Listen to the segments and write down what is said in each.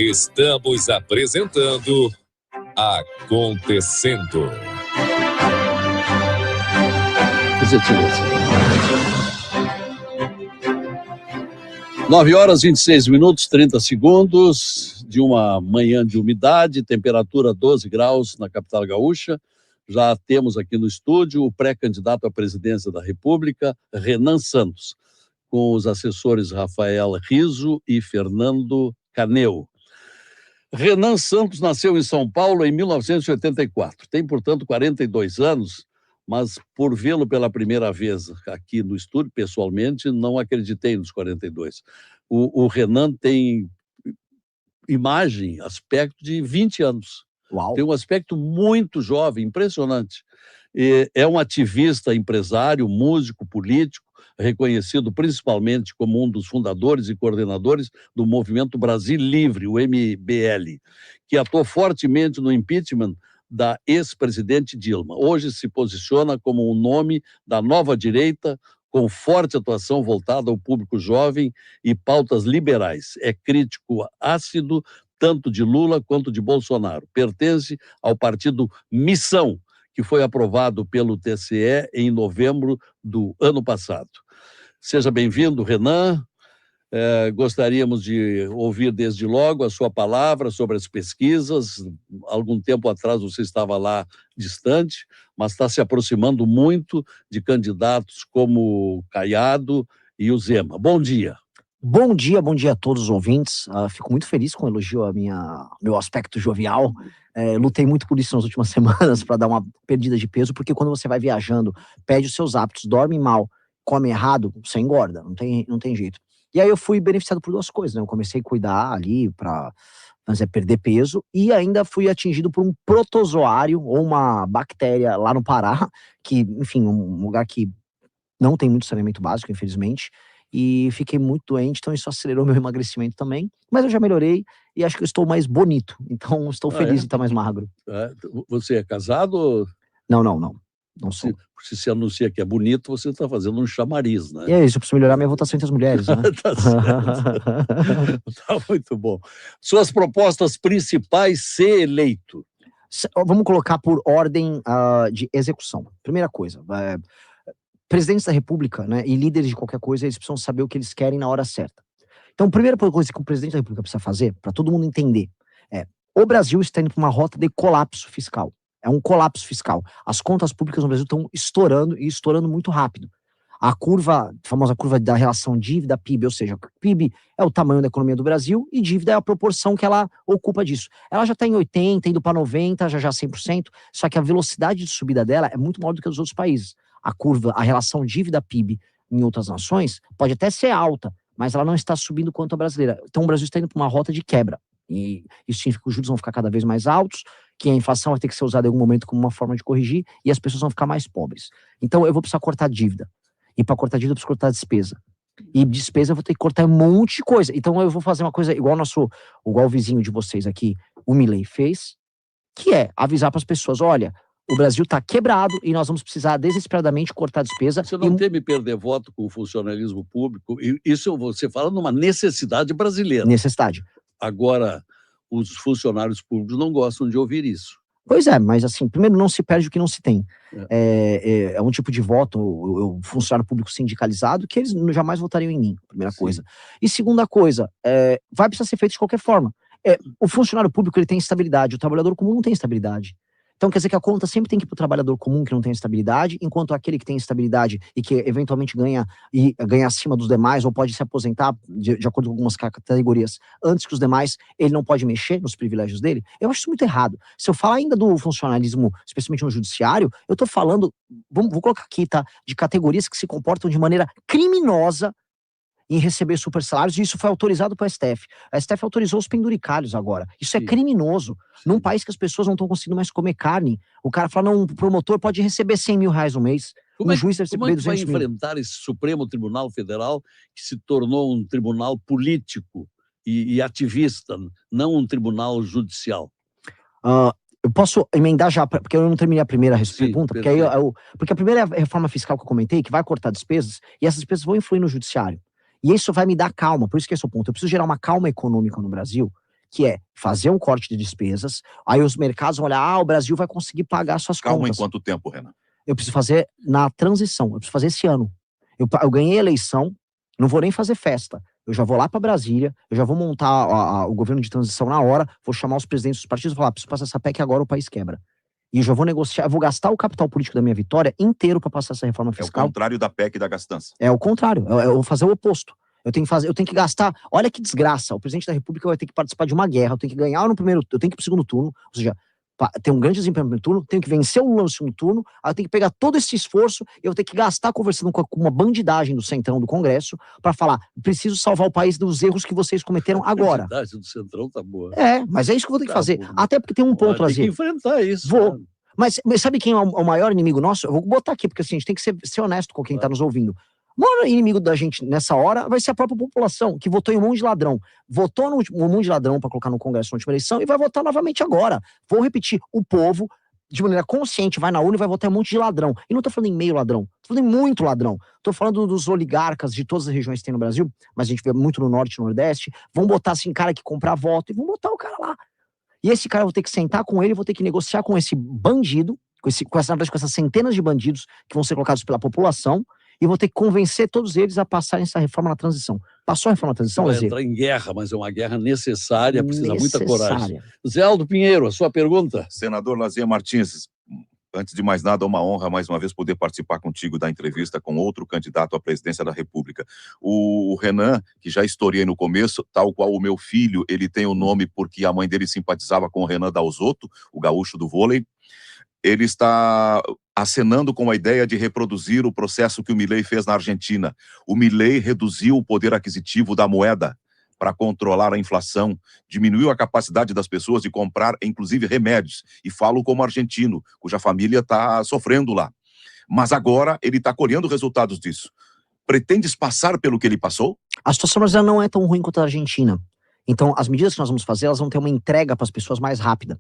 Estamos apresentando Acontecendo. 9h26, 30 segundos de uma manhã de umidade, temperatura 12 graus na capital gaúcha. Já temos aqui no estúdio o pré-candidato à presidência da República, Renan Santos, com os assessores Rafael Riso e Fernando Caneu. Renan Santos nasceu em São Paulo em 1984. Tem, portanto, 42 anos, mas por vê-lo pela primeira vez aqui no estúdio, pessoalmente, não acreditei nos 42. O Renan tem imagem, aspecto de 20 anos. Uau. Tem um aspecto muito jovem, impressionante. É um ativista, empresário, músico, político, reconhecido principalmente como um dos fundadores e coordenadores do Movimento Brasil Livre, o MBL, que atuou fortemente no impeachment da ex-presidente Dilma. Hoje se posiciona como um nome da nova direita, com forte atuação voltada ao público jovem e pautas liberais. É crítico ácido tanto de Lula quanto de Bolsonaro. Pertence ao partido Missão, que foi aprovado pelo TSE em novembro do ano passado. Seja bem-vindo, Renan. Gostaríamos de ouvir desde logo a sua palavra sobre as pesquisas. Algum tempo atrás você estava lá distante, mas está se aproximando muito de candidatos como Caiado e o Zema. Bom dia. Bom dia a todos os ouvintes. Fico muito feliz com o elogio ao meu aspecto jovial. Lutei muito por isso nas últimas semanas para dar uma perdida de peso, porque quando você vai viajando, perde os seus hábitos, dorme mal, come errado, você engorda, não tem jeito. E aí eu fui beneficiado por duas coisas, né? Eu comecei a cuidar ali para perder peso e ainda fui atingido por um protozoário ou uma bactéria lá no Pará, que, enfim, um lugar que não tem muito saneamento básico, infelizmente, e fiquei muito doente, então isso acelerou meu emagrecimento também, mas eu já melhorei e acho que eu estou mais bonito, então estou feliz de estar mais magro. Você é casado? Não sou. Se anuncia que é bonito, você está fazendo um chamariz, né? É isso, eu preciso melhorar minha votação entre as mulheres, né? Tá certo. Tá muito bom. Suas propostas principais: ser eleito. Vamos colocar por ordem de execução. Primeira coisa, presidentes da República, né, e líderes de qualquer coisa, eles precisam saber o que eles querem na hora certa. Então, a primeira coisa que o presidente da República precisa fazer, para todo mundo entender, o Brasil está indo para uma rota de colapso fiscal. É um colapso fiscal. As contas públicas no Brasil estão estourando e estourando muito rápido. A famosa curva da relação dívida-PIB, ou seja, PIB é o tamanho da economia do Brasil e dívida é a proporção que ela ocupa disso. Ela já está em 80%, indo para 90%, já 100%, só que a velocidade de subida dela é muito maior do que a dos outros países. A relação dívida-PIB em outras nações pode até ser alta, mas ela não está subindo quanto a brasileira. Então o Brasil está indo para uma rota de quebra. E isso significa que os juros vão ficar cada vez mais altos, que a inflação vai ter que ser usada em algum momento como uma forma de corrigir e as pessoas vão ficar mais pobres. Então eu vou precisar cortar dívida. E para cortar dívida eu preciso cortar despesa. E despesa eu vou ter que cortar um monte de coisa. Então eu vou fazer uma coisa igual o vizinho de vocês aqui, o Milei, fez, que é avisar para as pessoas, olha, o Brasil está quebrado e nós vamos precisar desesperadamente cortar despesa. Você não teme perder voto com o funcionalismo público? Isso você fala numa necessidade brasileira. Necessidade. Agora, os funcionários públicos não gostam de ouvir isso. Pois é, mas assim, primeiro não se perde o que não se tem. É um tipo de voto, o funcionário público sindicalizado, que eles jamais votariam em mim, primeira coisa. E segunda coisa, vai precisar ser feito de qualquer forma. O funcionário público ele tem estabilidade, o trabalhador comum não tem estabilidade. Então quer dizer que a conta sempre tem que ir para o trabalhador comum que não tem estabilidade, enquanto aquele que tem estabilidade e que eventualmente ganha acima dos demais, ou pode se aposentar de acordo com algumas categorias antes que os demais, ele não pode mexer nos privilégios dele. Eu acho isso muito errado. Se eu falar ainda do funcionalismo, especialmente no judiciário, eu estou falando, vou colocar aqui, tá, de categorias que se comportam de maneira criminosa em receber super salários, e isso foi autorizado pelo STF. A STF autorizou os penduricalhos agora. Isso é criminoso. Num país que as pessoas não estão conseguindo mais comer carne, o cara fala, não, o promotor pode receber 100 mil reais no mês. Como é que vai enfrentar esse Supremo Tribunal Federal que se tornou um tribunal político e ativista, não um tribunal judicial? Eu posso emendar já, porque eu não terminei a primeira pergunta, porque a primeira reforma fiscal que eu comentei, que vai cortar despesas, e essas despesas vão influir no judiciário. E isso vai me dar calma, por isso que esse é o ponto. Eu preciso gerar uma calma econômica no Brasil, que é fazer um corte de despesas, aí os mercados vão olhar, o Brasil vai conseguir pagar suas Calma contas. em quanto tempo, Renan? Eu preciso fazer na transição, eu preciso fazer esse ano. Eu ganhei a eleição, não vou nem fazer festa. Eu já vou lá para Brasília, eu já vou montar o governo de transição na hora, vou chamar os presidentes dos partidos e falar, preciso passar essa PEC agora o país quebra. E eu já vou negociar, eu vou gastar o capital político da minha vitória inteiro para passar essa reforma fiscal. É o contrário da PEC e da gastança. É o contrário, eu vou fazer o oposto. Eu tenho que gastar, olha que desgraça, o presidente da República vai ter que participar de uma guerra, eu tenho que ganhar no primeiro, eu tenho que ir pro segundo turno, ou seja, ter um grande desempenho no primeiro turno, tenho que vencer o Lula no segundo turno, aí eu tenho que pegar todo esse esforço, eu vou ter que gastar conversando com uma bandidagem do Centrão do Congresso, para falar, preciso salvar o país dos erros que vocês cometeram agora. A bandidagem do Centrão tá boa. Mas é isso que eu vou ter que fazer, bom. até porque tem um ponto a Tem que dizer. enfrentar isso. Vou. Né? Mas sabe quem é o maior inimigo nosso? Eu vou botar aqui, porque assim, a gente tem que ser honesto com quem tá nos ouvindo. O maior inimigo da gente nessa hora vai ser a própria população, que votou em um monte de ladrão. Votou no um monte de ladrão para colocar no Congresso na última eleição e vai votar novamente agora. Vou repetir, o povo, de maneira consciente, vai na urna e vai votar em um monte de ladrão. E não tô falando em meio ladrão, tô falando em muito ladrão. Tô falando dos oligarcas de todas as regiões que tem no Brasil, mas a gente vê muito no Norte e no Nordeste. Vão botar assim, cara que comprar voto e vão botar o cara lá. E esse cara eu vou ter que sentar com ele, vou ter que negociar com esse bandido, com essas centenas de bandidos que vão ser colocados pela população, e vou ter que convencer todos eles a passarem essa reforma na transição. Passou a reforma na transição, Vai Lazer? entrar em guerra, mas é uma guerra necessária, precisa muita coragem. Zé Aldo Pinheiro, a sua pergunta? Senador Lazier Martins, antes de mais nada, é uma honra mais uma vez poder participar contigo da entrevista com outro candidato à presidência da República. O Renan, que já historiei no começo, tal qual o meu filho, ele tem o nome porque a mãe dele simpatizava com o Renan Dalzotto, o gaúcho do vôlei. Ele está acenando com a ideia de reproduzir o processo que o Milei fez na Argentina. O Milei reduziu o poder aquisitivo da moeda para controlar a inflação, diminuiu a capacidade das pessoas de comprar, inclusive, remédios. E falo como argentino, cuja família está sofrendo lá. Mas agora ele está colhendo resultados disso. Pretendes passar pelo que ele passou? A situação brasileira não é tão ruim quanto a Argentina. Então, as medidas que nós vamos fazer, elas vão ter uma entrega para as pessoas mais rápida.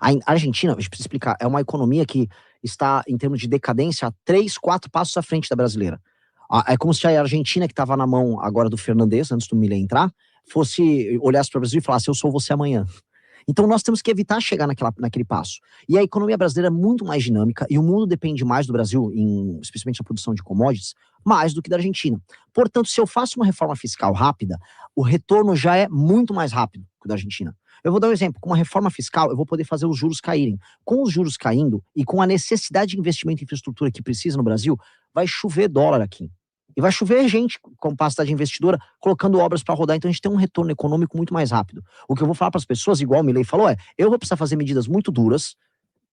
A Argentina, a gente precisa explicar, é uma economia que está, em termos de decadência, 3, 4 passos à frente da brasileira. É como se a Argentina, que estava na mão agora do Fernandes, antes do Milei entrar, olhasse para o Brasil e falasse, eu sou você amanhã. Então nós temos que evitar chegar naquele passo. E a economia brasileira é muito mais dinâmica, e o mundo depende mais do Brasil, especialmente na produção de commodities, mais do que da Argentina. Portanto, se eu faço uma reforma fiscal rápida, o retorno já é muito mais rápido que o da Argentina. Eu vou dar um exemplo, com uma reforma fiscal eu vou poder fazer os juros caírem. Com os juros caindo e com a necessidade de investimento em infraestrutura que precisa no Brasil, vai chover dólar aqui. E vai chover gente com capacidade investidora colocando obras para rodar, então a gente tem um retorno econômico muito mais rápido. O que eu vou falar para as pessoas, igual o Milei falou, eu vou precisar fazer medidas muito duras,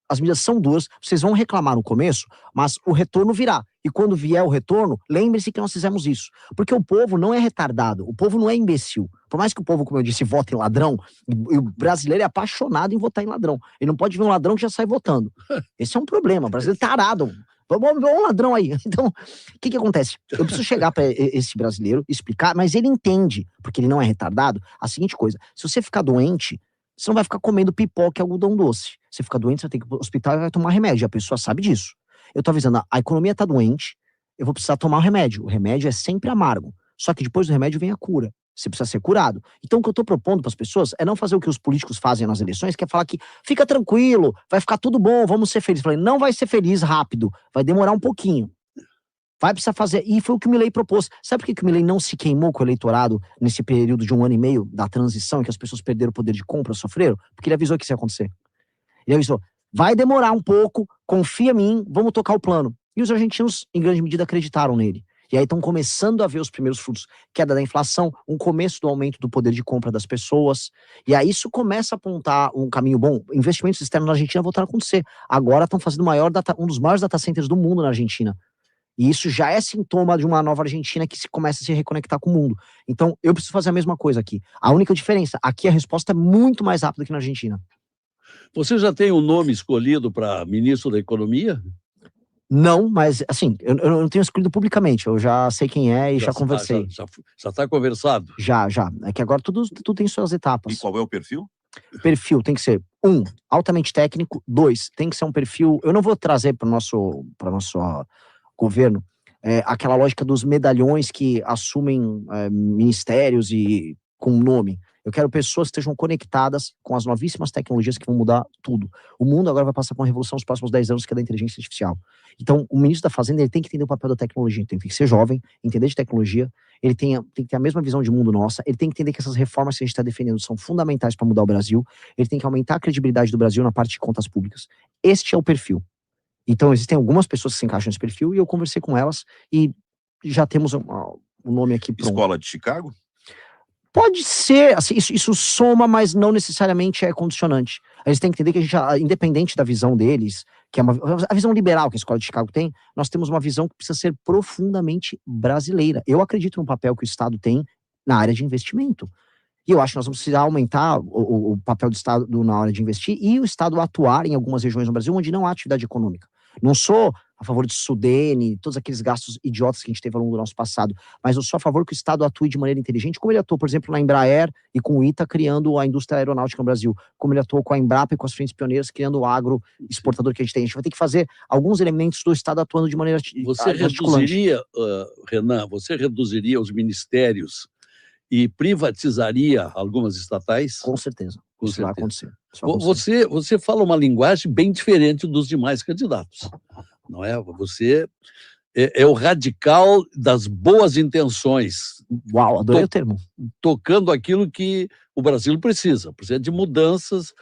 as medidas são duras, vocês vão reclamar no começo, mas o retorno virá. E quando vier o retorno, lembre-se que nós fizemos isso. Porque o povo não é retardado, o povo não é imbecil. Por mais que o povo, como eu disse, vote em ladrão, e o brasileiro é apaixonado em votar em ladrão. Ele não pode ver um ladrão que já sai votando. Esse é um problema, o brasileiro é tarado. Vamos ver um ladrão aí. Então, o que acontece? Eu preciso chegar para esse brasileiro, explicar, mas ele entende, porque ele não é retardado, a seguinte coisa: se você ficar doente, você não vai ficar comendo pipoca e algodão doce. Você fica doente, você tem que ir pro hospital e vai tomar remédio. A pessoa sabe disso. Eu tô avisando, a economia tá doente, eu vou precisar tomar o remédio. O remédio é sempre amargo. Só que depois do remédio vem a cura. Você precisa ser curado. Então o que eu tô propondo para as pessoas é não fazer o que os políticos fazem nas eleições, que é falar que fica tranquilo, vai ficar tudo bom, vamos ser felizes. Eu falei, não vai ser feliz rápido, vai demorar um pouquinho. Vai precisar fazer, e foi o que o Milei propôs. Sabe por que o Milei não se queimou com o eleitorado nesse período de 1 ano e meio da transição, em que as pessoas perderam o poder de compra, sofreram? Porque ele avisou que isso ia acontecer. Ele avisou, vai demorar um pouco, confia em mim, vamos tocar o plano. E os argentinos, em grande medida, acreditaram nele. E aí estão começando a ver os primeiros frutos. Queda da inflação, um começo do aumento do poder de compra das pessoas. E aí isso começa a apontar um caminho bom. Investimentos externos na Argentina voltaram a acontecer. Agora estão fazendo um dos maiores data centers do mundo na Argentina. E isso já é sintoma de uma nova Argentina que começa a se reconectar com o mundo. Então, eu preciso fazer a mesma coisa aqui. A única diferença, aqui a resposta é muito mais rápida que na Argentina. Você já tem um nome escolhido para ministro da Economia? Não, mas assim, eu não tenho escolhido publicamente, eu já sei quem é e já conversei. Já está conversado? Já. É que agora tudo tem suas etapas. E qual é o perfil? Perfil tem que ser, 1, altamente técnico, 2, tem que ser um perfil, eu não vou trazer para o nosso governo aquela lógica dos medalhões que assumem ministérios e com nome. Eu quero pessoas que estejam conectadas com as novíssimas tecnologias que vão mudar tudo. O mundo agora vai passar por uma revolução nos próximos 10 anos, que é da inteligência artificial. Então, o ministro da Fazenda, ele tem que entender o papel da tecnologia. Então, ele tem que ser jovem, entender de tecnologia, ele tem que ter a mesma visão de mundo nossa, ele tem que entender que essas reformas que a gente está defendendo são fundamentais para mudar o Brasil, ele tem que aumentar a credibilidade do Brasil na parte de contas públicas. Este é o perfil. Então, existem algumas pessoas que se encaixam nesse perfil, e eu conversei com elas, e já temos o nome aqui pronto. Escola de Chicago? Pode ser, assim, isso soma, mas não necessariamente é condicionante. Eles têm que entender que a gente, independente da visão deles, que é a visão liberal que a Escola de Chicago tem, nós temos uma visão que precisa ser profundamente brasileira. Eu acredito no papel que o Estado tem na área de investimento. E eu acho que nós vamos precisar aumentar o papel do Estado na hora de investir e o Estado atuar em algumas regiões no Brasil onde não há atividade econômica. Não sou a favor de Sudene, todos aqueles gastos idiotas que a gente teve ao longo do nosso passado, mas eu sou a favor que o Estado atue de maneira inteligente, como ele atuou, por exemplo, na Embraer e com o ITA, criando a indústria aeronáutica no Brasil, como ele atuou com a Embrapa e com as frentes pioneiras, criando o agro exportador que a gente tem. A gente vai ter que fazer alguns elementos do Estado atuando de maneira Você reduziria, Renan, você reduziria os ministérios e privatizaria algumas estatais? Com certeza. Com Isso certeza. vai acontecer. Isso vai acontecer. Você fala uma linguagem bem diferente dos demais candidatos, não é? Você é o radical das boas intenções. Uau, adorei o termo. Tocando aquilo que o Brasil precisa de mudanças,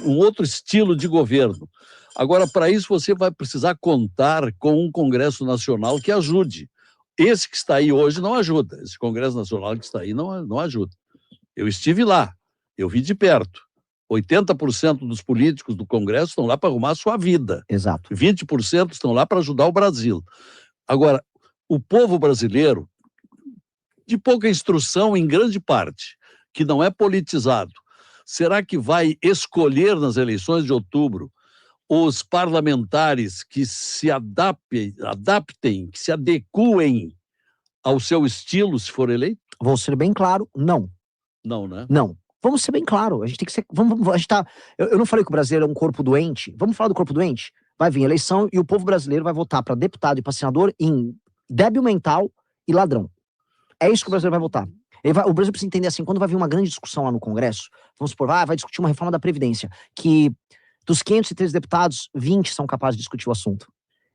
um outro estilo de governo. Agora, para isso, você vai precisar contar com um Congresso Nacional que ajude. Esse que está aí hoje não ajuda. Esse Congresso Nacional que está aí não ajuda. Eu estive lá, eu vi de perto. 80% dos políticos do Congresso estão lá para arrumar a sua vida. Exato. 20% estão lá para ajudar o Brasil. Agora, o povo brasileiro, de pouca instrução em grande parte, que não é politizado, será que vai escolher nas eleições de outubro os parlamentares que se adaptem, que se adequem ao seu estilo, se for eleito? Vou ser bem claro, não. Não, né? Não. Vamos ser bem claro. A gente tem que ser. A gente tá, eu não falei que o brasileiro é um corpo doente. Vamos falar do corpo doente? Vai vir eleição e o povo brasileiro vai votar para deputado e para senador em débil mental e ladrão. É isso que o brasileiro vai votar. O Brasil precisa entender assim, quando vai vir uma grande discussão lá no Congresso, vamos supor, vai discutir uma reforma da Previdência, que dos 513 deputados, 20 são capazes de discutir o assunto.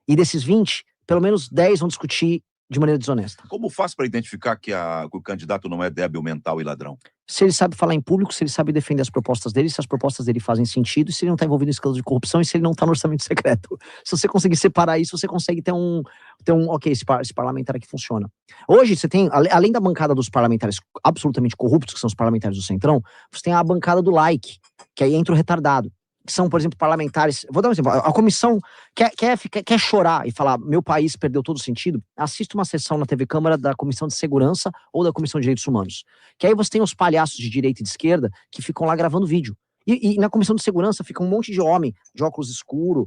E desses 20, pelo menos 10 vão discutir de maneira desonesta. Como faz para identificar que o candidato não é débil mental e ladrão? Se ele sabe falar em público, se ele sabe defender as propostas dele, se as propostas dele fazem sentido, se ele não está envolvido em escândalo de corrupção e se ele não está no orçamento secreto. Se você conseguir separar isso, você consegue ter ok, esse parlamentar aqui funciona. Hoje você tem, além da bancada dos parlamentares absolutamente corruptos, que são os parlamentares do Centrão, você tem a bancada do like, que aí entra o retardado. Que são, por exemplo, parlamentares. Vou dar um exemplo. A comissão quer chorar e falar: meu país perdeu todo o sentido. Assista uma sessão na TV Câmara da Comissão de Segurança ou da Comissão de Direitos Humanos. Que aí você tem os palhaços de direita e de esquerda que ficam lá gravando vídeo. E na Comissão de Segurança fica um monte de homem de óculos escuros,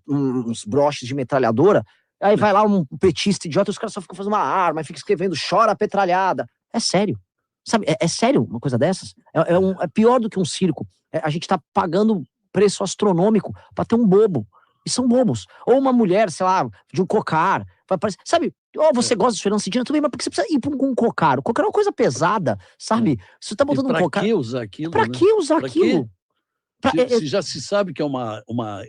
uns broches de metralhadora. Aí vai lá um petista idiota e os caras só ficam fazendo uma arma e ficam escrevendo: chora a petralhada. É sério. Sabe? É sério uma coisa dessas? É pior do que um circo. A gente tá pagando preço astronômico para ter um bobo. E são bobos. Ou uma mulher, sei lá, de um cocar. Vai aparecer, sabe? Ou você gosta de Fernando Cedina, tudo bem, mas por que você precisa ir com um cocar? O cocar é uma coisa pesada, sabe? Você tá botando um cocar. Pra que usar aquilo? Pra que usar aquilo? Se já se sabe que é uma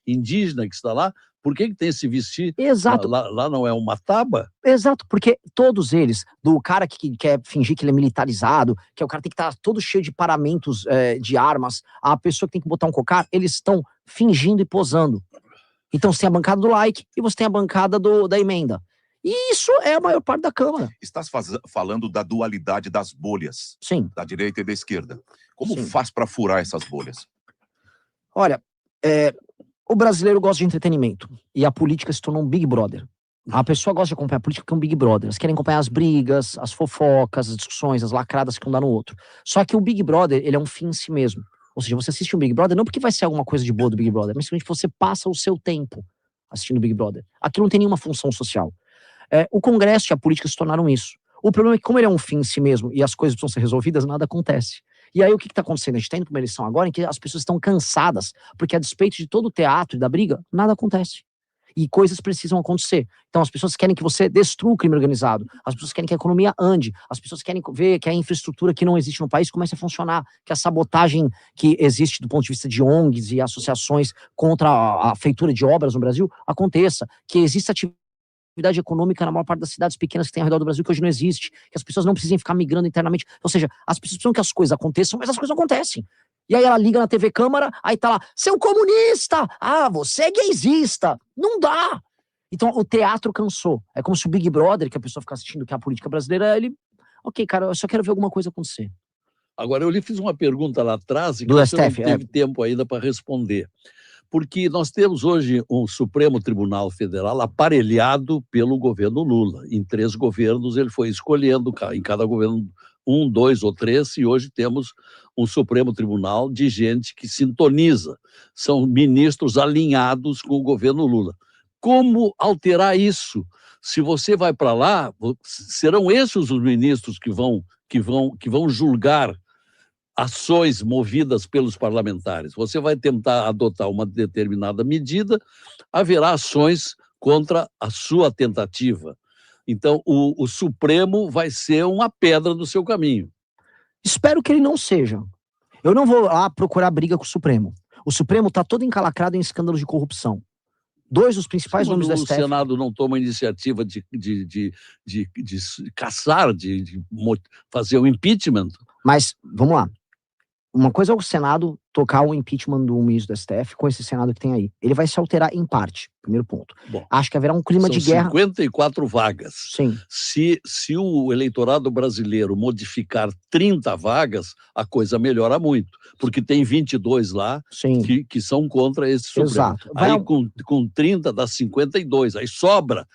indígena que está lá, por que tem esse vestir? Exato. Lá não é uma taba? Exato, porque todos eles, do cara que quer fingir que ele é militarizado, que é o cara que tem que estar todo cheio de paramentos de armas, a pessoa que tem que botar um cocar, eles estão fingindo e posando. Então você tem a bancada do like e você tem a bancada da emenda. E isso é a maior parte da Câmara. Estás falando da dualidade das bolhas. Sim. Da direita e da esquerda. Como Sim. faz para furar essas bolhas? Olha, o brasileiro gosta de entretenimento e a política se tornou um Big Brother. A pessoa gosta de acompanhar a política porque é um Big Brother. Elas querem acompanhar as brigas, as fofocas, as discussões, as lacradas que um dá no outro. Só que o Big Brother, ele é um fim em si mesmo. Ou seja, você assiste um Big Brother não porque vai ser alguma coisa de boa do Big Brother, mas simplesmente você passa o seu tempo assistindo o Big Brother. Aquilo não tem nenhuma função social. O Congresso e a política se tornaram isso. O problema é que, como ele é um fim em si mesmo e as coisas precisam ser resolvidas, nada acontece. E aí o que está acontecendo? A gente está indo para uma eleição agora em que as pessoas estão cansadas, porque a despeito de todo o teatro e da briga, nada acontece. E coisas precisam acontecer. Então as pessoas querem que você destrua o crime organizado. As pessoas querem que a economia ande. As pessoas querem ver que a infraestrutura que não existe no país comece a funcionar. Que a sabotagem que existe do ponto de vista de ONGs e associações contra a feitura de obras no Brasil aconteça. Que exista atividade econômica na maior parte das cidades pequenas que tem ao redor do Brasil, que hoje não existe. Que as pessoas não precisem ficar migrando internamente. Ou seja, as pessoas precisam que as coisas aconteçam, mas as coisas não acontecem. E aí ela liga na TV Câmara, aí tá lá, seu comunista! Ah, você é gaysista! Não dá! Então o teatro cansou. É como se o Big Brother, que a pessoa fica assistindo, que é a política brasileira, ele... Ok, cara, eu só quero ver alguma coisa acontecer. Agora, eu lhe fiz uma pergunta lá atrás e que Do você não STF, teve tempo ainda para responder. Porque nós temos hoje um Supremo Tribunal Federal aparelhado pelo governo Lula. Em 3 governos ele foi escolhendo, em cada governo 1, 2 ou 3, e hoje temos um Supremo Tribunal de gente que sintoniza. São ministros alinhados com o governo Lula. Como alterar isso? Se você vai para lá, serão esses os ministros que vão julgar ações movidas pelos parlamentares. Você vai tentar adotar uma determinada medida, haverá ações contra a sua tentativa. Então, o Supremo vai ser uma pedra do seu caminho. Espero que ele não seja. Eu não vou lá procurar briga com o Supremo. O Supremo está todo encalacrado em escândalos de corrupção. 2 dos principais nomes do STF... O Senado não toma iniciativa de caçar, de fazer o impeachment. Mas, vamos lá. Uma coisa é o Senado tocar o impeachment do ministro do STF com esse Senado que tem aí. Ele vai se alterar em parte, primeiro ponto. Bom, acho que haverá um clima de guerra. 54 vagas. Sim. Se o eleitorado brasileiro modificar 30 vagas, a coisa melhora muito, porque tem 22 lá que são contra esse Supremo. Exato. Aí com 30 dá 52, aí sobra.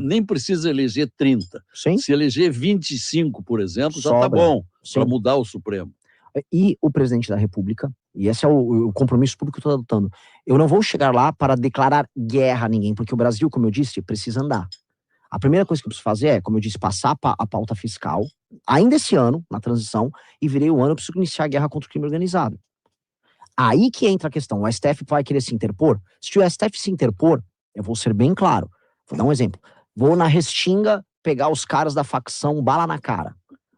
Nem precisa eleger 30. Sim. Se eleger 25, por exemplo, sobra. Já está bom para mudar o Supremo. E o presidente da República, e esse é o compromisso público que eu estou adotando, eu não vou chegar lá para declarar guerra a ninguém, porque o Brasil, como eu disse, precisa andar. A primeira coisa que eu preciso fazer é, como eu disse, passar a pauta fiscal, ainda esse ano, na transição, e virei o ano, eu preciso iniciar a guerra contra o crime organizado. Aí que entra a questão, o STF vai querer se interpor? Se o STF se interpor, eu vou ser bem claro, vou dar um exemplo, vou na Restinga pegar os caras da facção bala na cara.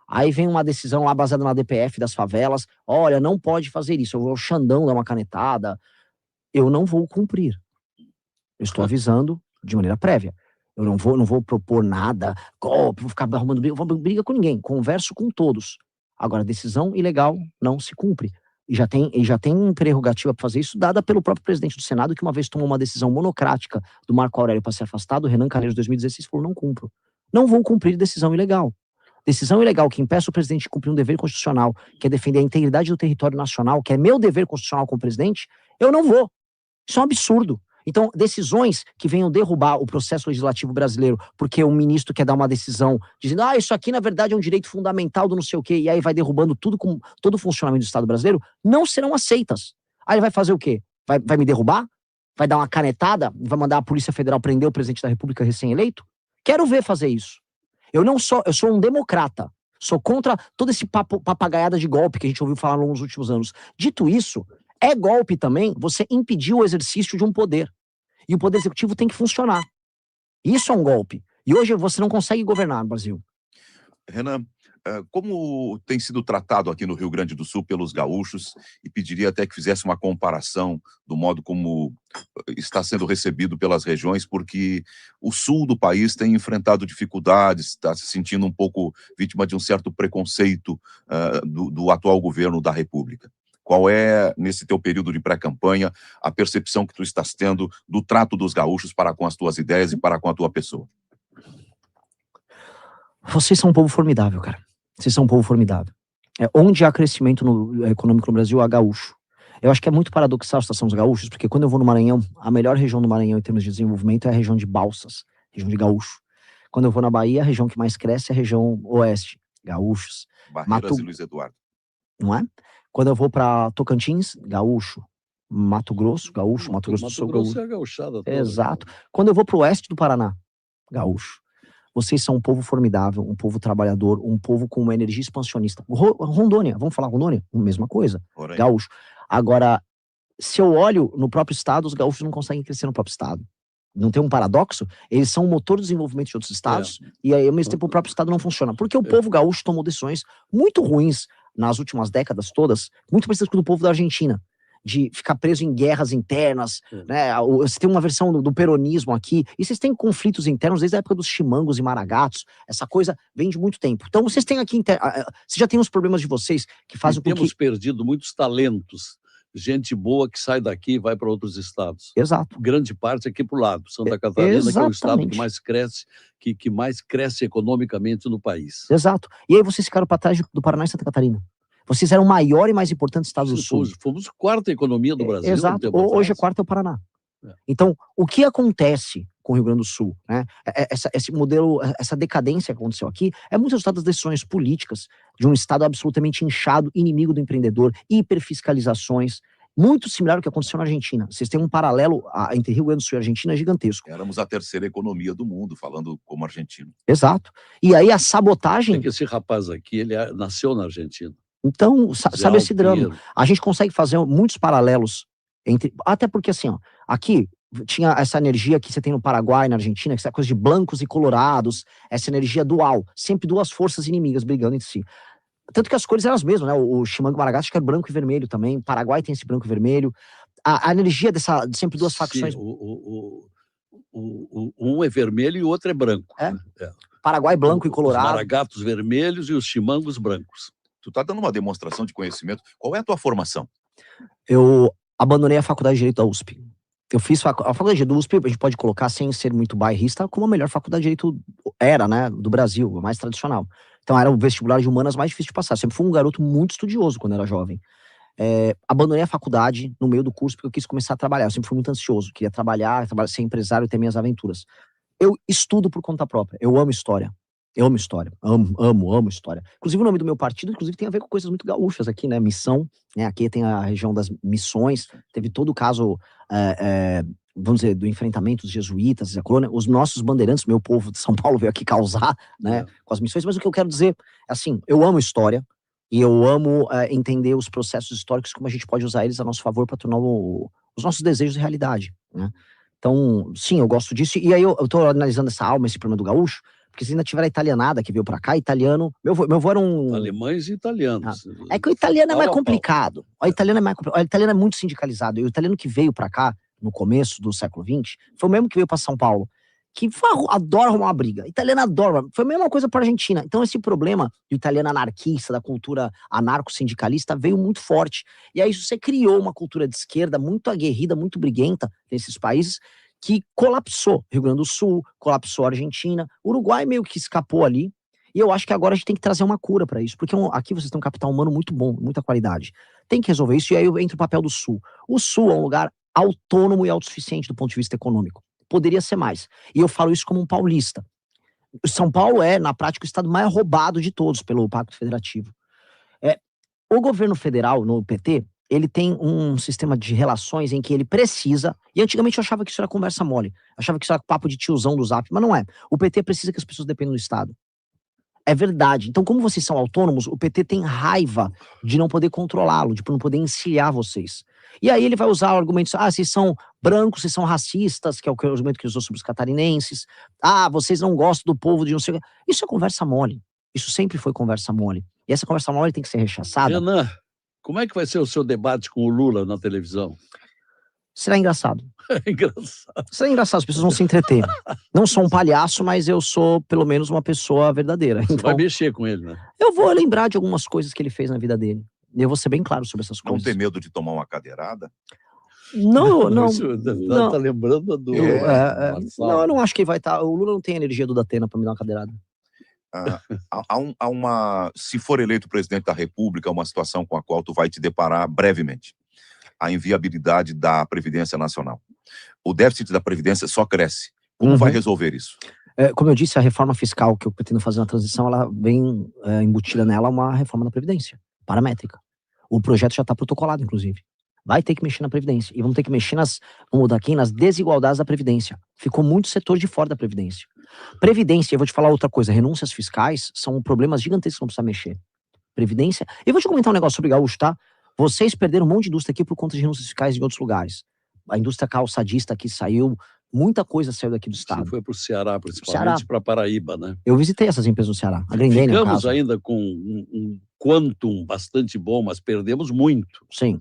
Aí vem uma decisão lá baseada na DPF das favelas, olha, não pode fazer isso, eu vou ao Xandão dar uma canetada, eu não vou cumprir. Eu estou avisando de maneira prévia. Eu não vou propor nada, golpe, vou ficar arrumando briga, vou briga com ninguém, converso com todos. Agora, decisão ilegal não se cumpre. E já tem prerrogativa para fazer isso, dada pelo próprio presidente do Senado, que uma vez tomou uma decisão monocrática do Marco Aurélio para ser afastado, o Renan Calheiros, de 2016, falou, não cumpro. Não vou cumprir decisão ilegal. Decisão ilegal que impeça o presidente de cumprir um dever constitucional, que é defender a integridade do território nacional, que é meu dever constitucional como presidente, eu não vou. Isso é um absurdo. Então, decisões que venham derrubar o processo legislativo brasileiro, porque o ministro quer dar uma decisão dizendo, isso aqui na verdade é um direito fundamental do não sei o quê, e aí vai derrubando tudo com todo o funcionamento do Estado brasileiro, não serão aceitas. Aí ele vai fazer o quê? Vai me derrubar? Vai dar uma canetada? Vai mandar a Polícia Federal prender o presidente da República recém-eleito? Quero ver fazer isso. Eu sou um democrata, sou contra todo esse papagaiada de golpe que a gente ouviu falar nos últimos anos. Dito isso, é golpe também você impedir o exercício de um poder. E o poder executivo tem que funcionar. Isso é um golpe. E hoje você não consegue governar no Brasil. Renan, como tem sido tratado aqui no Rio Grande do Sul pelos gaúchos, e pediria até que fizesse uma comparação do modo como está sendo recebido pelas regiões, porque o sul do país tem enfrentado dificuldades, está se sentindo um pouco vítima de um certo preconceito do atual governo da República. Qual é, nesse teu período de pré-campanha, a percepção que tu estás tendo do trato dos gaúchos para com as tuas ideias e para com a tua pessoa? Vocês são um povo formidável, cara. Vocês são um povo formidável. Onde há crescimento econômico no Brasil, há gaúcho. Eu acho que é muito paradoxal a situação dos gaúchos, porque quando eu vou no Maranhão, a melhor região do Maranhão em termos de desenvolvimento é a região de Balsas, região de gaúcho. Quando eu vou na Bahia, a região que mais cresce é a região oeste, gaúchos. Barreiras e Luiz Eduardo. Não é? Quando eu vou para Tocantins, gaúcho. Mato Grosso, gaúcho. Mato Grosso do Sul, gaúcho. É gauchada toda. Exato. Quando eu vou para o oeste do Paraná, gaúcho. Vocês são um povo formidável, um povo trabalhador, um povo com uma energia expansionista. Rondônia, vamos falar Rondônia? Mesma coisa, gaúcho. Agora, se eu olho no próprio estado, os gaúchos não conseguem crescer no próprio estado. não tem um paradoxo? Eles são o motor do desenvolvimento de outros estados, e aí, ao mesmo tempo, o próprio estado não funciona. Porque o povo gaúcho tomou decisões muito ruins nas últimas décadas todas, muito parecidas com o povo da Argentina, de ficar preso em guerras internas, né? Você tem uma versão do peronismo aqui, e vocês têm conflitos internos desde a época dos chimangos e maragatos, essa coisa vem de muito tempo. Então vocês têm aqui, vocês já têm os problemas de vocês, que fazem com que... Temos perdido muitos talentos, gente boa que sai daqui e vai para outros estados. Exato. Grande parte aqui para o lado. Santa Catarina, que é o estado Exatamente. que mais cresce, que mais cresce economicamente no país. Exato. E aí vocês ficaram para trás do Paraná e Santa Catarina. Vocês eram o maior e mais importante estado do Sul. Fomos a quarta economia do Brasil. Exato. Hoje a quarta é o Paraná. Então, o que acontece com o Rio Grande do Sul, né? Esse modelo, essa decadência que aconteceu aqui, é muito resultado das decisões políticas de um estado absolutamente inchado, inimigo do empreendedor, hiperfiscalizações, muito similar ao que aconteceu na Argentina. Vocês têm um paralelo entre Rio Grande do Sul e Argentina gigantesco. Éramos a terceira economia do mundo, falando como argentino. Exato. E aí a sabotagem... Esse rapaz aqui, ele nasceu na Argentina. Então, sabe esse drama? A gente consegue fazer muitos paralelos entre... Até porque, assim, ó, aqui tinha essa energia que você tem no Paraguai, na Argentina, que é essa coisa de blancos e colorados, essa energia dual, sempre duas forças inimigas brigando entre si. Tanto que as cores eram as mesmas, né? O Chimango Maragato acho que era branco e vermelho também, o Paraguai tem esse branco e vermelho. A energia dessa, de sempre duas facções... Um é vermelho e o outro é branco. Paraguai branco e colorado. Os maragatos vermelhos e os chimangos brancos. Tu tá dando uma demonstração de conhecimento. Qual é a tua formação? Eu abandonei a faculdade de Direito da USP. Eu fiz a faculdade de USP, a gente pode colocar, sem ser muito bairrista, como a melhor faculdade de Direito era, né, do Brasil, a mais tradicional. Então era o vestibular de humanas mais difícil de passar. Sempre fui um garoto muito estudioso quando era jovem. Abandonei a faculdade no meio do curso porque eu quis começar a trabalhar. Eu sempre fui muito ansioso, queria trabalhar, ser empresário e ter minhas aventuras. Eu estudo por conta própria, eu amo história. Eu amo história, amo história. Inclusive o nome do meu partido, tem a ver com coisas muito gaúchas aqui, né? Missão, né? Aqui tem a região das missões, teve todo o caso, vamos dizer, do enfrentamento dos jesuítas, a colônia. Os nossos bandeirantes, meu povo de São Paulo veio aqui causar, né? Com as missões, mas o que eu quero dizer é assim, eu amo história e eu amo entender os processos históricos, como a gente pode usar eles a nosso favor para tornar os nossos desejos realidade, né? Então, sim, eu gosto disso. E aí eu tô analisando essa alma, esse problema do gaúcho, porque se ainda tiver a italianada que veio pra cá, italiano... Meu avô era um... Alemães e italianos. É que o italiano é mais complicado. O italiano é muito sindicalizado. E o italiano que veio pra cá, no começo do século XX, foi o mesmo que veio pra São Paulo, que adora arrumar uma briga. O italiano adora. Foi a mesma coisa pra Argentina. Então esse problema do italiano anarquista, da cultura anarco-sindicalista, veio muito forte. E aí você criou uma cultura de esquerda muito aguerrida, muito briguenta nesses países, que colapsou Rio Grande do Sul, colapsou a Argentina, Uruguai meio que escapou ali, e eu acho que agora a gente tem que trazer uma cura para isso, porque aqui vocês têm um capital humano muito bom, muita qualidade. Tem que resolver isso, e aí entra o papel do Sul. O Sul é um lugar autônomo e autossuficiente do ponto de vista econômico. Poderia ser mais. E eu falo isso como um paulista. São Paulo é, na prática, o estado mais roubado de todos pelo Pacto Federativo. O governo federal, no PT, ele tem um sistema de relações em que ele precisa, e antigamente eu achava que isso era conversa mole, achava que isso era papo de tiozão do Zap, mas não é. O PT precisa que as pessoas dependam do Estado. É verdade. Então, como vocês são autônomos, o PT tem raiva de não poder controlá-lo, de não poder encilhar vocês. E aí ele vai usar argumentos, vocês são brancos, vocês são racistas, que é o argumento que ele usou sobre os catarinenses, vocês não gostam do povo de não sei o que. Isso é conversa mole. Isso sempre foi conversa mole. E essa conversa mole tem que ser rechaçada. Renan, como é que vai ser o seu debate com o Lula na televisão? Será engraçado. É engraçado. Será engraçado, as pessoas vão se entreter. Não sou um palhaço, mas eu sou pelo menos uma pessoa verdadeira. Você então, vai mexer com ele, né? Eu vou lembrar de algumas coisas que ele fez na vida dele. Eu vou ser bem claro sobre essas coisas. Não tem medo de tomar uma cadeirada? Não. Tá lembrando do... Não, eu não acho que vai estar... O Lula não tem a energia do Datena para me dar uma cadeirada. Se for eleito presidente da República, uma situação com a qual tu vai te deparar brevemente. A inviabilidade da Previdência Nacional. O déficit da Previdência só cresce. Como vai resolver isso? Como eu disse, a reforma fiscal que eu pretendo fazer na transição, ela vem embutida nela uma reforma da Previdência, paramétrica. O projeto já está protocolado, inclusive. Vai ter que mexer na Previdência. E vamos ter que mexer nas desigualdades da Previdência. Ficou muito setor de fora da Previdência. Previdência, eu vou te falar outra coisa, renúncias fiscais são problemas gigantescos que não precisa mexer. Previdência, eu vou te comentar um negócio sobre gaúcho, tá? Vocês perderam um monte de indústria aqui por conta de renúncias fiscais em outros lugares. A indústria calçadista aqui saiu, Muita coisa saiu daqui do estado. Você foi para o Ceará, principalmente para Paraíba, né? Eu visitei essas empresas no Ceará. A Grendene, no Ficamos caso. ainda com um quantum bastante bom, mas perdemos muito. Sim.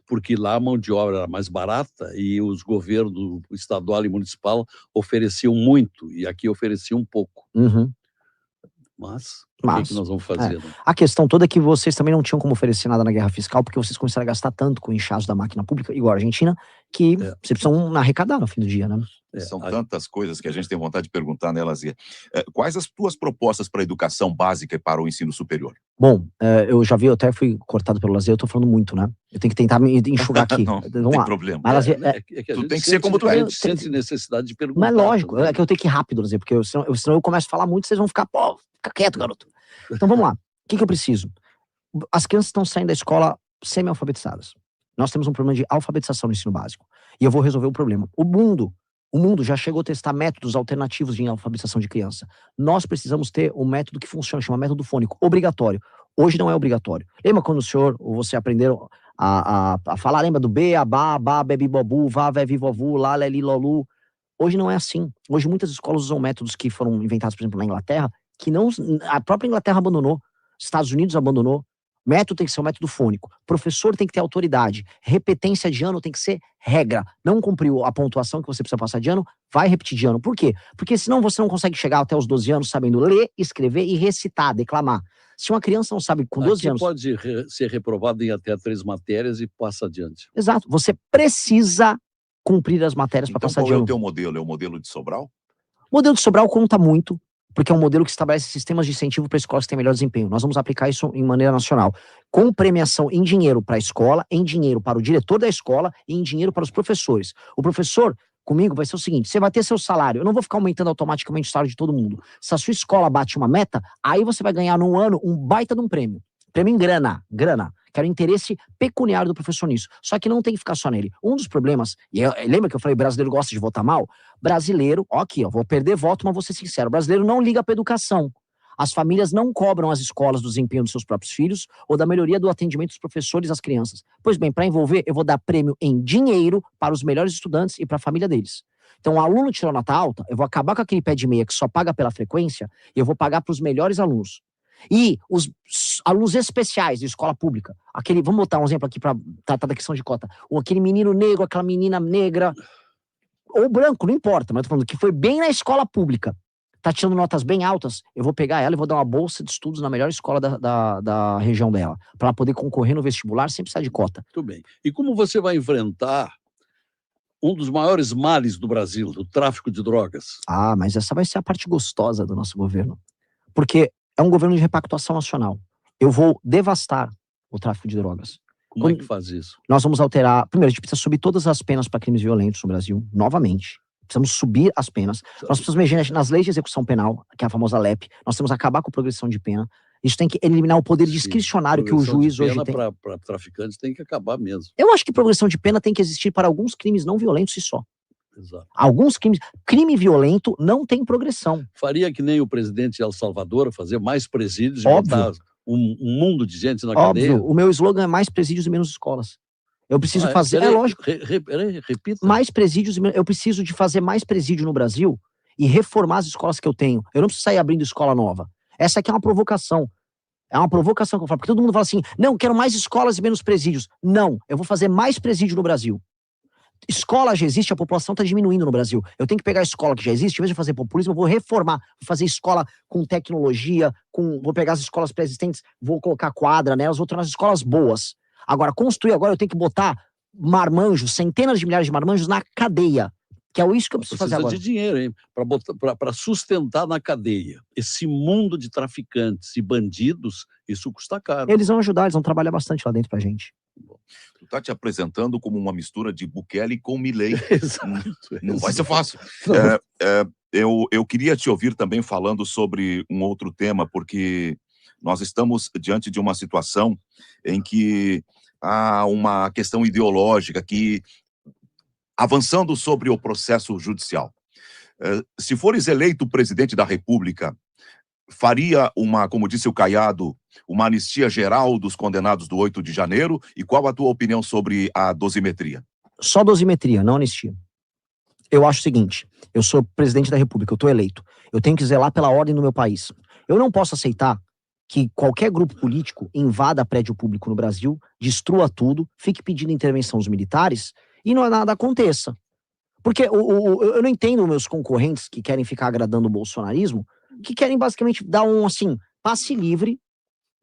Porque lá a mão de obra era mais barata e os governos estadual e municipal ofereciam muito, e aqui ofereciam um pouco. Uhum. Mas o que nós vamos fazer? Né? A questão toda é que vocês também não tinham como oferecer nada na guerra fiscal, porque vocês começaram a gastar tanto com inchaço da máquina pública, igual a Argentina, que vocês precisam arrecadar no fim do dia, né? São tantas coisas que a gente tem vontade de perguntar, né, Lazier? Quais as tuas propostas para a educação básica e para o ensino superior? Bom, eu já vi, eu até fui cortado pelo Lazier, eu tô falando muito, né? Eu tenho que tentar me enxugar aqui. Não, Vamos tem lá. problema. Mas, Lazier, tu tem que ser como tu é. A gente sente necessidade de perguntar. Mas lógico, também. é que eu tenho que ir rápido, Lazier, porque senão eu começo a falar muito, vocês vão ficar, pô, fica quieto, garoto. Então vamos lá. O que eu preciso? As crianças estão saindo da escola semi-alfabetizadas. Nós temos um problema de alfabetização no ensino básico. E eu vou resolver o problema. O mundo já chegou a testar métodos alternativos de alfabetização de criança. Nós precisamos ter um método que funciona, chama método fônico, obrigatório. Hoje não é obrigatório. Lembra quando o senhor ou você aprenderam a falar, lembra do B, a ba, bebi, bobu, vá, vevi, vovu, lá, leli, lolu? Hoje não é assim. Hoje muitas escolas usam métodos que foram inventados, por exemplo, na Inglaterra, que não, a própria Inglaterra abandonou, Estados Unidos abandonou. Método tem que ser um método fônico. Professor tem que ter autoridade. Repetência de ano tem que ser regra. Não cumpriu a pontuação que você precisa passar de ano, vai repetir de ano. Por quê? Porque senão você não consegue chegar até os 12 anos sabendo ler, escrever e recitar, declamar. Se uma criança não sabe com 12 anos... pode ser reprovado em até 3 matérias e passa adiante. Exato. Você precisa cumprir as matérias para passar de ano. Então qual é o teu modelo? É o modelo de Sobral? O modelo de Sobral conta muito, porque é um modelo que estabelece sistemas de incentivo para escolas que têm melhor desempenho. Nós vamos aplicar isso em maneira nacional, com premiação em dinheiro para a escola, em dinheiro para o diretor da escola e em dinheiro para os professores. O professor, comigo, vai ser o seguinte, você vai ter seu salário, eu não vou ficar aumentando automaticamente o salário de todo mundo. Se a sua escola bate uma meta, aí você vai ganhar num ano um baita de um prêmio. Prêmio em grana. Quero interesse pecuniário do professor nisso. Só que não tem que ficar só nele. Um dos problemas, lembra que eu falei, brasileiro gosta de votar mal? Brasileiro, vou perder voto, mas vou ser sincero, brasileiro não liga para educação. As famílias não cobram as escolas do desempenho dos seus próprios filhos ou da melhoria do atendimento dos professores às crianças. Pois bem, para envolver, eu vou dar prêmio em dinheiro para os melhores estudantes e para a família deles. Então, o aluno tirou nota alta, eu vou acabar com aquele pé de meia que só paga pela frequência e eu vou pagar para os melhores alunos. E os alunos especiais de escola pública, vamos botar um exemplo aqui para tratar da questão de cota, aquele menino negro, aquela menina negra, ou branco, não importa, mas eu tô falando que foi bem na escola pública, tá tirando notas bem altas, eu vou pegar ela e vou dar uma bolsa de estudos na melhor escola da região dela, para ela poder concorrer no vestibular sem precisar de cota. Muito bem. E como você vai enfrentar um dos maiores males do Brasil, o tráfico de drogas? Mas essa vai ser a parte gostosa do nosso governo, porque é um governo de repactuação nacional. Eu vou devastar o tráfico de drogas. Como é que faz isso? Nós vamos alterar... Primeiro, a gente precisa subir todas as penas para crimes violentos no Brasil, novamente. Precisamos subir as penas. Nós precisamos mexer nas leis de execução penal, que é a famosa LEP. Nós temos que acabar com a progressão de pena. Isso tem que eliminar o poder discricionário que o juiz hoje tem. Para traficantes tem que acabar mesmo. Eu acho que progressão de pena tem que existir para alguns crimes não violentos e só. Exato. Alguns crimes... Crime violento não tem progressão. Faria que nem o presidente de El Salvador, fazer mais presídios e Óbvio. botar um mundo de gente na cadeia? Óbvio. O meu slogan é mais presídios e menos escolas. Eu preciso fazer... lógico. Repita. Mais presídios... Eu preciso de fazer mais presídio no Brasil e reformar as escolas que eu tenho. Eu não preciso sair abrindo escola nova. Essa aqui é uma provocação. É uma provocação que eu falo. Porque todo mundo fala assim, não, quero mais escolas e menos presídios. Não, eu vou fazer mais presídio no Brasil. Escola já existe, a população está diminuindo no Brasil. Eu tenho que pegar a escola que já existe, em vez de fazer populismo, eu vou reformar, vou fazer escola com tecnologia, vou pegar as escolas pré-existentes, vou colocar quadra nelas, vou tornar as escolas boas. Agora, construir agora, eu tenho que botar marmanjos, centenas de milhares de marmanjos na cadeia, que é isso que eu preciso fazer agora. Precisa de dinheiro, hein? Para sustentar na cadeia. Esse mundo de traficantes e bandidos, isso custa caro. Eles vão ajudar, eles vão trabalhar bastante lá dentro pra gente. Tu tá te apresentando como uma mistura de Bukele com Milei. Exato. Não vai ser fácil. Eu queria te ouvir também falando sobre um outro tema, porque nós estamos diante de uma situação em que há uma questão ideológica que, avançando sobre o processo judicial, se fores eleito presidente da República, faria como disse o Caiado, uma anistia geral dos condenados do 8 de janeiro? E qual a tua opinião sobre a dosimetria? Só dosimetria, não anistia. Eu acho o seguinte, eu sou presidente da República, eu tô eleito. Eu tenho que zelar pela ordem do meu país. Eu não posso aceitar que qualquer grupo político invada prédio público no Brasil, destrua tudo, fique pedindo intervenção dos militares e não nada aconteça. Porque eu não entendo meus concorrentes que querem ficar agradando o bolsonarismo, que querem basicamente dar um, assim, passe livre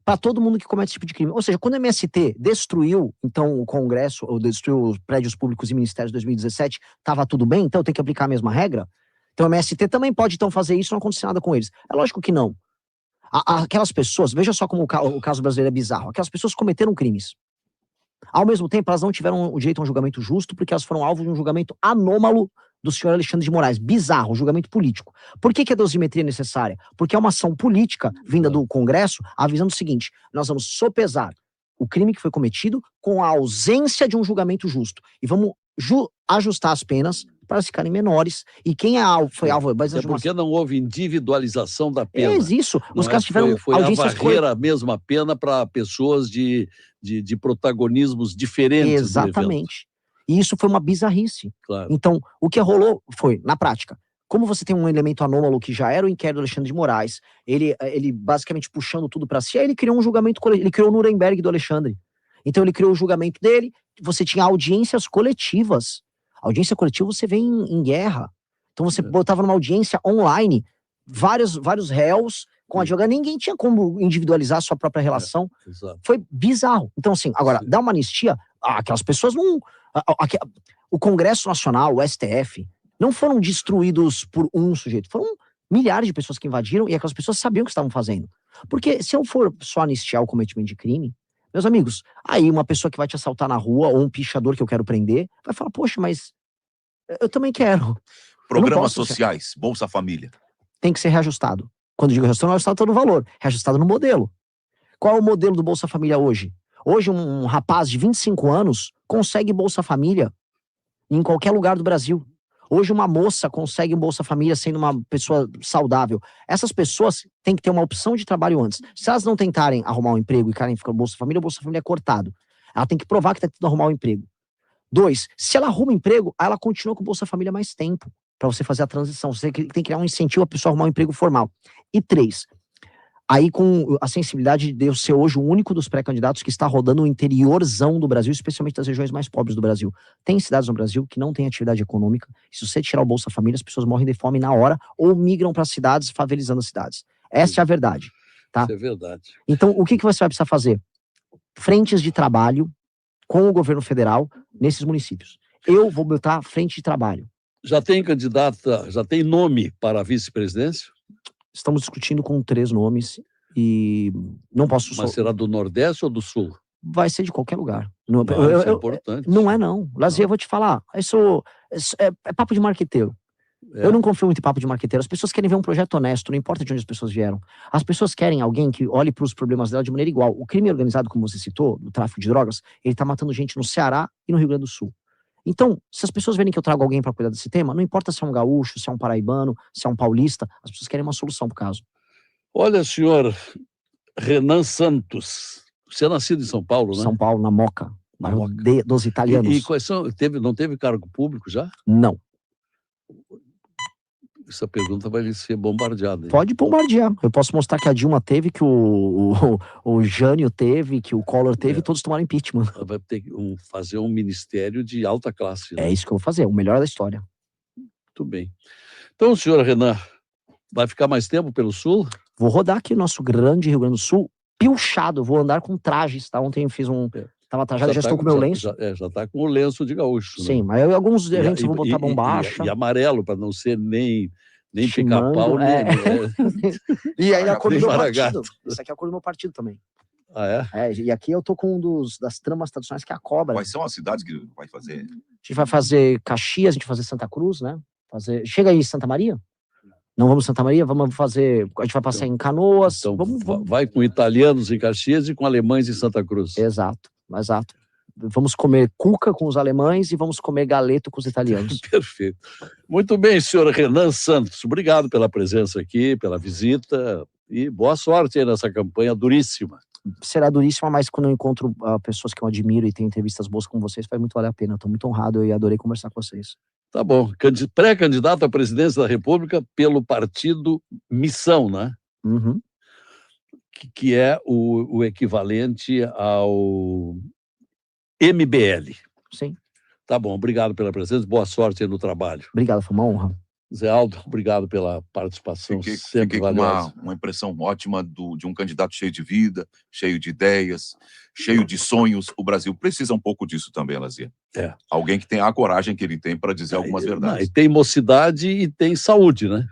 para todo mundo que comete esse tipo de crime. Ou seja, quando o MST destruiu, então, o Congresso, ou destruiu os prédios públicos e ministérios em 2017, estava tudo bem, então tem que aplicar a mesma regra? Então o MST também pode, então, fazer isso e não acontecer nada com eles. É lógico que não. Aquelas pessoas, veja só como o caso brasileiro é bizarro, aquelas pessoas cometeram crimes. Ao mesmo tempo, elas não tiveram o direito a um julgamento justo, porque elas foram alvo de um julgamento anômalo do senhor Alexandre de Moraes. Bizarro, julgamento político. Por que a dosimetria é necessária? Porque é uma ação política vinda do Congresso, avisando o seguinte: nós vamos sopesar o crime que foi cometido com a ausência de um julgamento justo. E vamos ajustar as penas para elas ficarem menores. E quem foi alvo... É porque não houve individualização da pena. É isso. Os caras tiveram foi audiências... a varrer a mesma pena para pessoas de protagonismos diferentes. Exatamente. E isso foi uma bizarrice. Claro. Então, o que rolou foi, na prática, como você tem um elemento anômalo que já era o inquérito do Alexandre de Moraes, ele basicamente puxando tudo para si, aí ele criou um julgamento coletivo, ele criou o Nuremberg do Alexandre. Então ele criou o julgamento dele, você tinha audiências coletivas. Audiência coletiva você vê em guerra. Então você botava numa audiência online, vários réus com advogado, ninguém tinha como individualizar a sua própria relação. Foi bizarro. Então assim, agora, dar uma anistia, aquelas pessoas não... O Congresso Nacional, o STF, não foram destruídos por um sujeito, foram milhares de pessoas que invadiram e aquelas pessoas sabiam o que estavam fazendo. Porque se eu for só anistiar o cometimento de crime, meus amigos, aí uma pessoa que vai te assaltar na rua ou um pichador que eu quero prender, vai falar, poxa, mas eu também quero. Programas sociais, Bolsa Família. Tem que ser reajustado. Quando digo reajustado, não é reajustado no valor, reajustado no modelo. Qual é o modelo do Bolsa Família hoje? Hoje um rapaz de 25 anos consegue Bolsa Família em qualquer lugar do Brasil. Hoje uma moça consegue um Bolsa Família sendo uma pessoa saudável. Essas pessoas têm que ter uma opção de trabalho antes. Se elas não tentarem arrumar um emprego e querem ficar no Bolsa Família, o Bolsa Família é cortado. Ela tem que provar que está tentando arrumar um emprego. 2, se ela arruma um emprego, ela continua com o Bolsa Família mais tempo para você fazer a transição. Você tem que criar um incentivo a pessoa arrumar um emprego formal. E 3, aí com a sensibilidade de eu ser hoje o único dos pré-candidatos que está rodando o interiorzão do Brasil, especialmente das regiões mais pobres do Brasil. Tem cidades no Brasil que não têm atividade econômica, e se você tirar o Bolsa Família, as pessoas morrem de fome na hora, ou migram para cidades, favelizando as cidades. Essa é a verdade. Tá? Isso é verdade. Então, o que você vai precisar fazer? Frentes de trabalho com o governo federal nesses municípios. Eu vou botar frente de trabalho. Já tem candidata, já tem nome para a vice-presidência? Estamos discutindo com 3 nomes e não posso... Mas será do Nordeste ou do Sul? Vai ser de qualquer lugar. Não, isso é importante. Não é não. Lazier, eu vou te falar, isso é papo de marqueteiro. Eu não confio muito em papo de marqueteiro. As pessoas querem ver um projeto honesto, não importa de onde as pessoas vieram. As pessoas querem alguém que olhe para os problemas dela de maneira igual. O crime organizado, como você citou, do tráfico de drogas, ele está matando gente no Ceará e no Rio Grande do Sul. Então, se as pessoas verem que eu trago alguém para cuidar desse tema, não importa se é um gaúcho, se é um paraibano, se é um paulista, as pessoas querem uma solução pro caso. Olha, senhor Renan Santos, você é nascido em São Paulo, né? São Paulo, na Moca, bairro dos italianos. E quais são, não teve cargo público já? Não. Essa pergunta vai ser bombardeada. Hein? Pode bombardear. Eu posso mostrar que a Dilma teve, que o Jânio teve, que o Collor teve, e todos tomaram impeachment. Vai ter que fazer um ministério de alta classe. Né? É isso que eu vou fazer, o melhor da história. Muito bem. Então, senhor Renan, vai ficar mais tempo pelo Sul? Vou rodar aqui no nosso grande Rio Grande do Sul, pilchado, vou andar com trajes, tá? Ontem eu fiz tava trajado, já estou com o meu lenço. Já está com o lenço de gaúcho. Sim, né? mas alguns eventos eu vou botar bombacha. E amarelo, para não ser nem pica-pau, nem... E aí a cor do meu partido. Isso aqui é a cor do meu partido também. Ah, é? E aqui eu tô com das tramas tradicionais, que é a cobra. Quais são as cidades que vai fazer? A gente vai fazer Caxias, a gente vai fazer Santa Cruz, né? Chega aí Santa Maria? Não vamos Santa Maria, vamos fazer... A gente vai passar em Canoas. Então, vamos. Vai com italianos em Caxias e com alemães em Santa Cruz. Exato. Vamos comer cuca com os alemães e vamos comer galeto com os italianos. Perfeito. Muito bem, senhor Renan Santos. Obrigado pela presença aqui, pela visita e boa sorte aí nessa campanha duríssima. Será duríssima, mas quando eu encontro pessoas que eu admiro e tenho entrevistas boas com vocês, vai muito valer a pena. Estou muito honrado e adorei conversar com vocês. Tá bom. Pré-candidato à presidência da República pelo partido Missão, né? Uhum. Que é o equivalente ao MBL. Sim. Tá bom, obrigado pela presença, boa sorte aí no trabalho. Obrigado, foi uma honra. Zé Aldo, obrigado pela participação, sempre Fiquei com valiosa. uma impressão ótima de um candidato cheio de vida, cheio de ideias, cheio de sonhos. O Brasil precisa um pouco disso também, Lazia. É. Alguém que tenha a coragem que ele tem para dizer algumas E verdades. tem mocidade e tem saúde, né?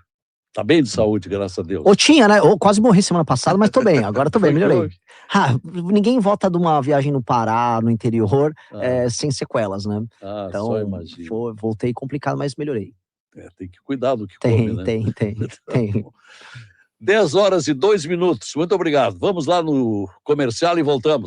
Tá bem de saúde, graças a Deus. Ou tinha, né? Ou quase morri semana passada, mas tô bem, agora tô bem, Foi melhorei. que Ninguém volta de uma viagem no Pará, no interior, Ah. sem sequelas, né? só Então, imagino. voltei complicado, mas melhorei. Tem que cuidar do que come, né? Tem. 10 horas e 2 minutos. Muito obrigado. Vamos lá no comercial e voltamos.